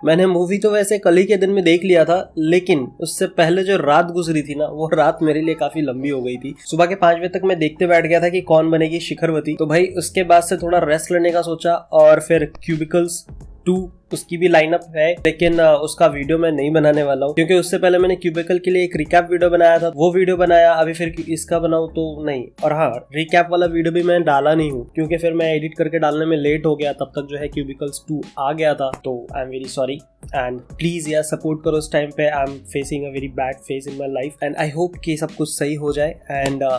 मैंने मूवी तो वैसे कल ही के दिन में देख लिया था, लेकिन उससे पहले जो रात गुजरी थी ना, वो रात मेरे लिए काफी लंबी हो गई थी। सुबह के 5 बजे तक मैं देखते बैठ गया था कि कौन बनेगी शिखरवती। तो भाई उसके बाद से थोड़ा रेस्ट लेने का सोचा, और फिर क्यूबिकल्स 2 उसकी भी लाइनअप है, लेकिन उसका वीडियो मैं नहीं बनाने वाला हूँ, क्योंकि उससे पहले मैंने क्यूबिकल के लिए एक रिकैप वीडियो बनाया था, वो वीडियो बनाया। अभी फिर इसका बनाऊं तो नहीं। और हाँ, रिकैप वाला वीडियो भी मैं डाला नहीं हूँ, क्योंकि फिर मैं एडिट करके डालने में लेट हो गया, तब तक जो है क्यूबिकल्स 2 आ गया था। तो I am very sorry, and please यार सपोर्ट करो इस टाइम पे। I am facing a very bad phase in my life, and I hope कि सब कुछ सही हो जाए। एंड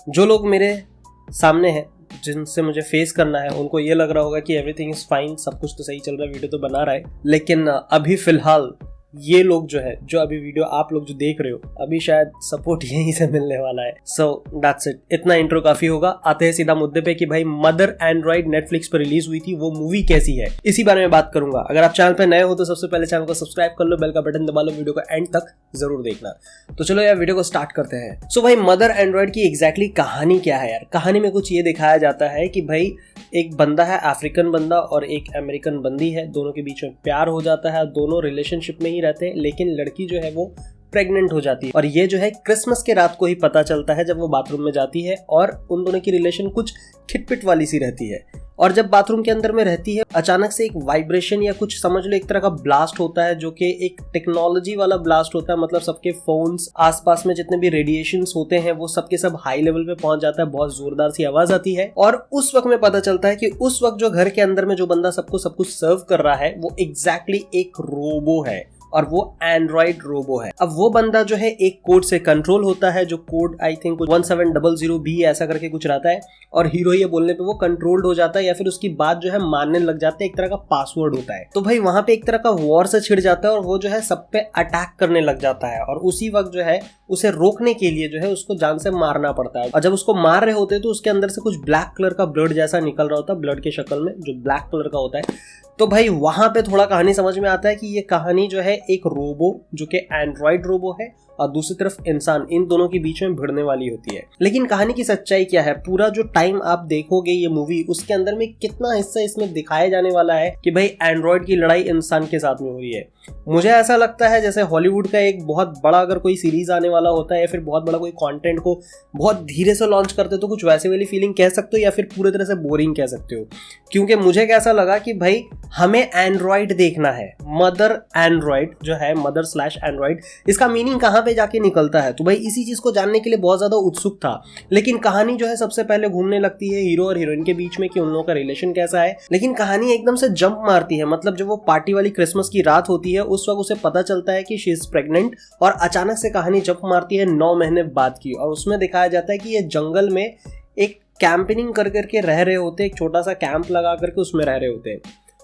जो लोग मेरे सामने हैं, जिनसे मुझे फेस करना है, उनको ये लग रहा होगा कि एवरीथिंग इज फाइन, सब कुछ तो सही चल रहा है, वीडियो तो बना रहा है। लेकिन अभी फिलहाल ये लोग जो है, जो अभी वीडियो आप लोग जो देख रहे हो, अभी शायद सपोर्ट यहीं से मिलने वाला है। सो दैट्स इट, इतना इंट्रो काफी होगा। आते हैं सीधा मुद्दे पे कि भाई मदर एंड्रॉइड नेटफ्लिक्स पर रिलीज हुई थी, वो मूवी कैसी है, इसी बारे में बात करूंगा। अगर आप चैनल पे नए हो तो सबसे पहले चैनल को सब्सक्राइब कर लो, बेल का बटन दबा लो, वीडियो को एंड तक जरूर देखना। तो चलो यार वीडियो को स्टार्ट करते हैं। सो भाई मदर एंड्रॉइड की एग्जैक्टली कहानी क्या है यार? कहानी में कुछ ये दिखाया जाता है कि भाई एक बंदा है, अफ्रीकन बंदा, और एक अमेरिकन बंदी है, दोनों के बीच में प्यार हो जाता है, दोनों रिलेशनशिप में ही रहते हैं, लेकिन लड़की जो है वो प्रेग्नेंट हो जाती है। और ये जो है क्रिसमस के रात को ही पता चलता है, जब वो बाथरूम में जाती है, और उन दोनों की रिलेशन कुछ खिटपिट वाली सी रहती है। और जब बाथरूम के अंदर में रहती है, अचानक से एक वाइब्रेशन या कुछ समझ लो एक तरह का ब्लास्ट होता है, जो कि एक टेक्नोलॉजी वाला ब्लास्ट होता है। मतलब सबके फोन्स, आसपास में जितने भी रेडिएशंस होते हैं, वो सबके सब हाई लेवल पे पहुंच जाता है, बहुत जोरदार सी आवाज आती है। और उस वक्त में पता चलता है कि उस वक्त जो घर के अंदर में जो बंदा सबको सब कुछ सर्व कर रहा है, वो एग्जैक्टली एक रोबो है, और वो एंड्रॉइड रोबो है। अब वो बंदा जो है एक कोड से कंट्रोल होता है, जो कोड आई थिंक 1700B ऐसा करके कुछ रहता है, और हीरो ये बोलने पे वो कंट्रोल्ड हो जाता है, या फिर उसकी बात जो है मानने लग जाता है, एक तरह का पासवर्ड होता है। तो भाई वहां पे एक तरह का वॉर से छिड़ जाता है, और वो जो है सब पे अटैक करने लग जाता है। और उसी वक्त जो है उसे रोकने के लिए जो है उसको जान से मारना पड़ता है। और जब उसको मार रहे होते हैं तो उसके अंदर से कुछ ब्लैक कलर का ब्लड जैसा निकल रहा होता है, ब्लड के शक्ल में, जो ब्लैक कलर का होता है। तो भाई वहां पे थोड़ा कहानी समझ में आता है कि ये कहानी जो है एक रोबो, जो कि एंड्रॉइड रोबो है, और दूसरी तरफ इंसान, इन दोनों के बीच में भिड़ने वाली होती है। लेकिन कहानी की सच्चाई क्या है? पूरा जो टाइम आप देखोगे ये मूवी, उसके अंदर में कितना हिस्सा इसमें दिखाया जाने वाला है कि भाई एंड्रॉइड की लड़ाई इंसान के साथ में हो रही है। मुझे ऐसा लगता है जैसे हॉलीवुड का एक बहुत बड़ा अगर कोई सीरीज आने वाला होता है, या फिर बहुत बड़ा कोई कंटेंट को बहुत धीरे से लॉन्च करते हो, तो कुछ वैसे वाली फीलिंग कह सकते हो, या फिर पूरी तरह से बोरिंग कह सकते हो। क्योंकि मुझे कैसा लगा कि भाई हमें एंड्रॉइड देखना है, मदर एंड्रॉइड जो है, मदर स्लैश एंड्रॉइड, इसका मीनिंग कहाँ पे जाके निकलता है। तो भाई इसी चीज को जानने के लिए बहुत ज्यादा उत्सुक था। लेकिन कहानी जो है सबसे पहले घूमने लगती है हीरो और हीरोइन के बीच में कि उन लोगों का रिलेशन कैसा है। लेकिन कहानी एकदम से जंप मारती है। मतलब जब वो पार्टी वाली क्रिसमस की रात होती है, उस वक्त उसे पता चलता है कि शी इज प्रेग्नेंट, और अचानक से कहानी जंप मारती है 9 महीने बाद की। और उसमें दिखाया जाता है कि ये जंगल में एक कैंपिंग कर करके रह रहे होते, एक छोटा सा कैंप लगा करके उसमें रह रहे होते हैं।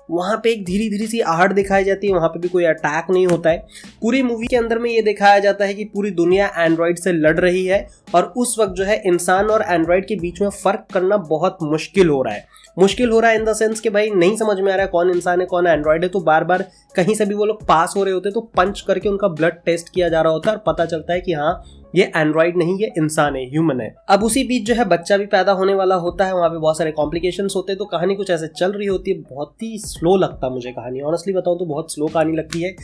वहां पे एक धीरे धीरे सी आहट दिखाई जाती है, वहां पे भी कोई अटैक नहीं होता है। पूरी मूवी के अंदर में ये दिखाया जाता है कि पूरी दुनिया एंड्रॉइड से लड़ रही है, और उस वक्त जो है इंसान और एंड्रॉइड के बीच में फर्क करना बहुत मुश्किल हो रहा है। मुश्किल हो रहा है इन द सेंस कि भाई नहीं समझ में आ रहा है कौन इंसान है कौन एंड्रॉइड है। तो बार बार कहीं से भी वो लोग पास हो रहे होते हैं, तो पंच करके उनका ब्लड टेस्ट किया जा रहा होता है, और पता चलता है कि हाँ ये एंड्रॉइड नहीं, ये इंसान है, ह्यूमन है। अब उसी बीच जो है बच्चा भी पैदा होने वाला होता है, वहां पे बहुत सारे कॉम्प्लिकेशंस होते हैं। तो कहानी कुछ ऐसे चल रही होती है, बहुत ही स्लो लगता मुझे कहानी, ऑनेस्टली बताऊं तो बहुत स्लो कहानी लगती है।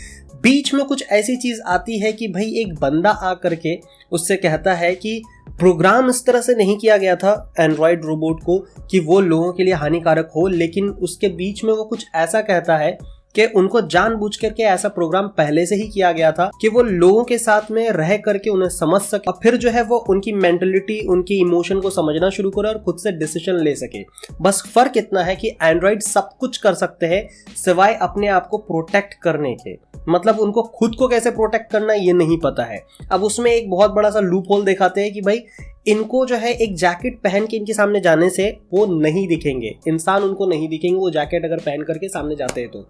बीच में कुछ ऐसी चीज आती है कि भाई एक बंदा आ करके उससे कहता है कि प्रोग्राम इस तरह से नहीं किया गया था एंड्रॉइड रोबोट को कि वो लोगों के लिए हानिकारक हो, लेकिन उसके बीच में वो कुछ ऐसा कहता है कि उनको जानबूझ करके ऐसा प्रोग्राम पहले से ही किया गया था कि वो लोगों के साथ में रह करके उन्हें समझ सके, और फिर जो है वो उनकी मेंटलिटी, उनकी इमोशन को समझना शुरू करे, और खुद से डिसीजन ले सके। बस फर्क इतना है कि एंड्रॉइड सब कुछ कर सकते हैं सिवाय अपने आप को प्रोटेक्ट करने के। मतलब उनको खुद को कैसे प्रोटेक्ट करना ये नहीं पता है। अब उसमें एक बहुत बड़ा सा लूप होल दिखाते हैं कि भाई इनको जो है एक जैकेट पहन के इनके सामने जाने से वो नहीं दिखेंगे, इंसान उनको नहीं दिखेंगे, वो जैकेट अगर पहन करके सामने जाते हैं तो।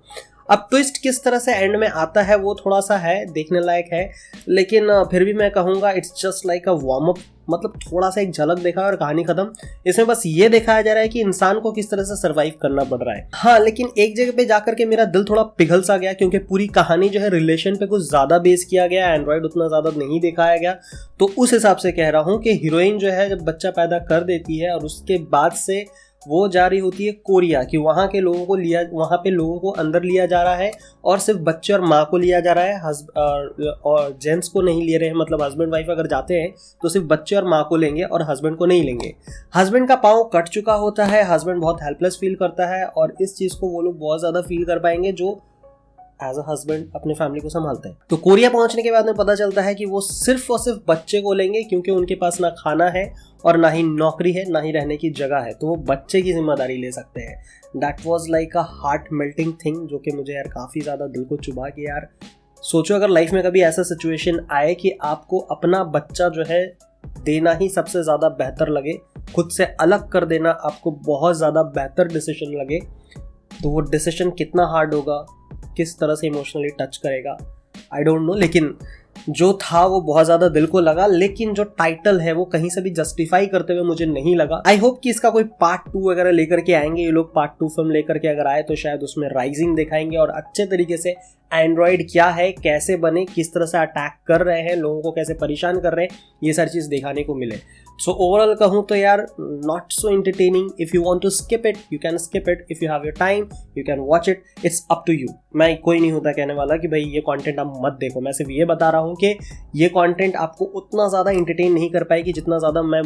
अब ट्विस्ट किस तरह से एंड में आता है वो थोड़ा सा है देखने लायक है, लेकिन फिर भी मैं कहूँगा it's just like a warm up. मतलब थोड़ा सा एक झलक देखा और कहानी खत्म। इसमें बस ये दिखाया जा रहा है कि इंसान को किस तरह से सरवाइव करना पड़ रहा है। हाँ, लेकिन एक जगह पे जाकर के मेरा दिल थोड़ा पिघल सा गया, क्योंकि पूरी कहानी जो है रिलेशन पे कुछ ज्यादा बेस किया गया, एंड्रॉइड उतना ज्यादा नहीं दिखाया गया। तो उस हिसाब से कह रहा हूँ कि हीरोइन जो है जब बच्चा पैदा कर देती है और उसके बाद से वो जा रही होती है कोरिया, कि वहाँ के लोगों को लिया, वहाँ पे लोगों को अंदर लिया जा रहा है और सिर्फ बच्चे और माँ को लिया जा रहा है, और जेंट्स को नहीं ले रहे हैं। मतलब हस्बैंड वाइफ अगर जाते हैं तो सिर्फ बच्चे और माँ को लेंगे और हस्बैंड को नहीं लेंगे। हस्बैंड का पाँव कट चुका होता है, हस्बैंड बहुत हेल्पलेस फील करता है, और इस चीज़ को वो लोग बहुत ज़्यादा फील कर पाएंगे जो एज अ हस्बैंड अपने फैमिली को संभालते हैं। तो कोरिया पहुंचने के बाद में पता चलता है कि वो सिर्फ और सिर्फ बच्चे को लेंगे, क्योंकि उनके पास ना खाना है और ना ही नौकरी है, ना ही रहने की जगह है, तो वो बच्चे की जिम्मेदारी ले सकते हैं। That was like a heart melting thing, जो कि मुझे यार काफ़ी ज़्यादा दिल को चुभा के यार सोचो अगर लाइफ में कभी ऐसा सिचुएशन आए कि आपको अपना बच्चा जो है देना ही सबसे ज़्यादा बेहतर लगे, खुद से अलग कर देना आपको बहुत ज़्यादा बेहतर डिसीजन लगे, तो वो डिसीजन कितना हार्ड होगा, किस तरह से इमोशनली टच करेगा, आई डोंट नो। लेकिन जो था वो बहुत ज़्यादा दिल को लगा। लेकिन जो टाइटल है वो कहीं से भी जस्टिफाई करते हुए मुझे नहीं लगा। आई होप कि इसका कोई पार्ट 2 वगैरह लेकर के आएंगे ये लोग। पार्ट 2 फिल्म लेकर के अगर आए तो शायद उसमें राइजिंग दिखाएंगे और अच्छे तरीके से एंड्रॉयड क्या है, कैसे बने, किस तरह से अटैक कर रहे हैं, लोगों को कैसे परेशान कर रहे हैं, ये सारी चीज़ दिखाने को मिले। सो ओवरऑल कहूँ तो यार not so entertaining. If you want to skip it you can skip it, if you have your time you can watch it, it's up to you. मैं कोई नहीं होता कहने वाला कि भाई ये कंटेंट आप मत देखो, मैं सिर्फ ये बता रहा हूँ कि ये कंटेंट आपको उतना ज़्यादा एंटरटेन नहीं कर पाएगी जितना ज़्यादा मैं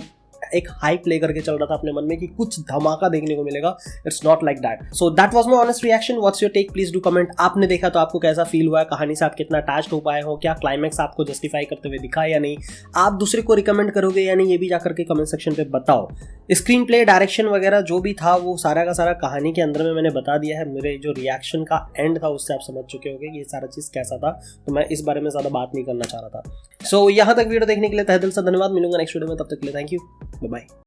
एक हाइप लेकर के चल रहा था अपने मन में कि कुछ धमाका देखने को मिलेगा। It's not like that. So that was my honest reaction. What's your take, please do comment. आपने देखा तो आपको कैसा फील हुआ, कहानी से आप कितना अटैच्ड हो पाए हो, क्या क्लाइमैक्स आपको जस्टिफाई करते हुए दिखा या नहीं, आप दूसरे को रिकमेंड करोगे या नहीं, ये भी जाकर के कमेंट सेक्शन पे बताओ। स्क्रीन प्ले, डायरेक्शन वगैरह जो भी था वो सारा का सारा कहानी के अंदर में मैंने बता दिया है। मेरे जो रिएक्शन का एंड था उससे आप समझ चुके होंगे कि ये सारा चीज़ कैसा था, तो मैं इस बारे में ज़्यादा बात नहीं करना चाह रहा था। सो यहाँ तक वीडियो देखने के लिए तहे दिल से धन्यवाद। मिलूंगा नेक्स्ट वीडियो में, तब तक के लिए थैंक यू, बाय बाय।